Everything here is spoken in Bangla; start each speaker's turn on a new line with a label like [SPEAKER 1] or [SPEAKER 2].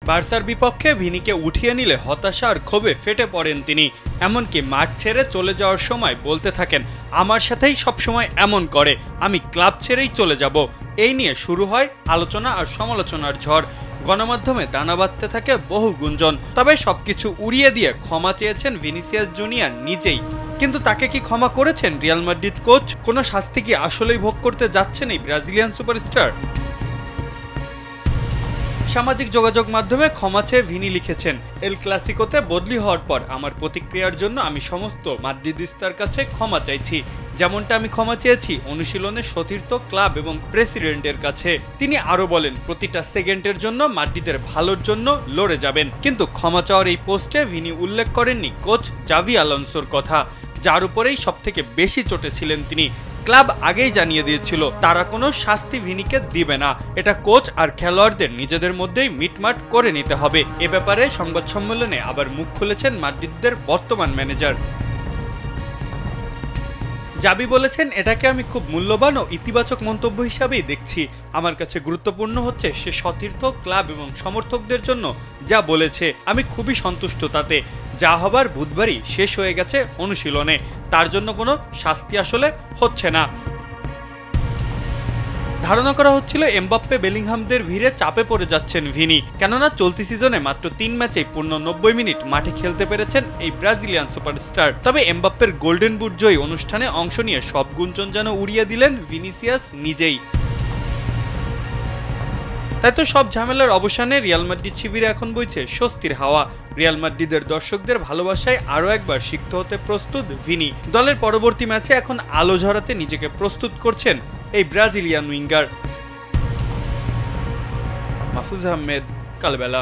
[SPEAKER 1] বার্সার বিপক্ষে ভিনিকে উঠিয়ে নিলে হতাশা আর ক্ষোভে ফেটে পড়েন তিনি। এমনকি মাঠ ছেড়ে চলে যাওয়ার সময় বলতে থাকেন, আমার সাথেই সবসময় এমন করে, আমি ক্লাব ছেড়েই চলে যাব। এই নিয়ে শুরু হয় আলোচনা আর সমালোচনার ঝড়। গণমাধ্যমে দানা বাঁধতে থাকে বহু গুঞ্জন। তবে সবকিছু উড়িয়ে দিয়ে ক্ষমা চেয়েছেন ভিনিসিয়াস জুনিয়র নিজেই। কিন্তু তাকে কি ক্ষমা করেছেন রিয়াল মাদ্রিদ কোচ? কোনো শাস্তি কি আসলেই ভোগ করতে যাচ্ছেন এই ব্রাজিলিয়ান সুপারস্টার? সামাজিক যোগাযোগ মাধ্যমে ক্ষমা চেয়ে ভিনি লিখেছেন, এল ক্লাসিকোতে বদলি হওয়ার পর আমার প্রতিক্রিয়ার জন্য আমি সমস্ত মাদ্রিদিস্তার কাছে ক্ষমা চাইছি, যেমনটা আমি ক্ষমা চেয়েছি অনুশীলনে সতীর্থ, ক্লাব এবং প্রেসিডেন্টের কাছে। তিনি আরো বলেন, প্রতিটা সেকেন্ডের জন্য মাদ্রিদের ভালোর জন্য লড়ে যাবেন। কিন্তু ক্ষমা চাওয়ার এই পোস্টে ভিনি উল্লেখ করেননি কোচ জাভি আলোনসোর কথা, যার উপরেই সবথেকে বেশি চটেছিলেন তিনি। ক্লাব আগেই জানিয়ে দিয়েছিল তারা কোনো শাস্তি ভিনিকে দিবে না, এটা কোচ আর খেলোয়াড়দের নিজেদের মধ্যেই মিটমাট করে নিতে হবে। এ ব্যাপারে সংবাদ সম্মেলনে আবার মুখ খুলেছেন মাদ্রিদের বর্তমান ম্যানেজার। জাভি বলেছেন, এটাকে আমি খুব মূল্যবান ও ইতিবাচক মন্তব্য হিসাবেই দেখছি। আমার কাছে গুরুত্বপূর্ণ হচ্ছে সে সতীর্থ, ক্লাব এবং সমর্থকদের জন্য যা বলেছে, আমি খুবই সন্তুষ্ট তাতে। যা হবার বুধবারই শেষ হয়ে গেছে অনুশীলনে, তার জন্য কোনো শাস্তি আসলে হচ্ছে না। ধারণা করা হচ্ছিল এমবাপ্পে বেলিংহামদের ভিড়ে চাপে পড়ে যাচ্ছেন ভিনি, কেননা চলতি সিজনে মাত্র 3 ম্যাচেই পূর্ণ 90 মিনিট মাঠে খেলতে পেরেছেন এই ব্রাজিলিয়ান সুপারস্টার। তবে এমবাপ্পের গোল্ডেন বুট জয়ী অনুষ্ঠানে অংশ নিয়ে সব গুঞ্জন যেন উড়িয়ে দিলেন ভিনিসিয়াস নিজেই। তাই তো সব ঝামেলার অবসানে রিয়াল মাদ্রিদ শিবিরে এখন বইছে স্বস্তির হাওয়া। রিয়াল মাদ্রিদের দর্শকদের ভালোবাসায় আরও একবার সিক্ত হতে প্রস্তুত ভিনি। দলের পরবর্তী ম্যাচে এখন আলো ঝরাতে নিজেকে প্রস্তুত করছেন এই ব্রাজিলিয়ান উইঙ্গার। মাহফুজ আহমেদ, কালবেলা।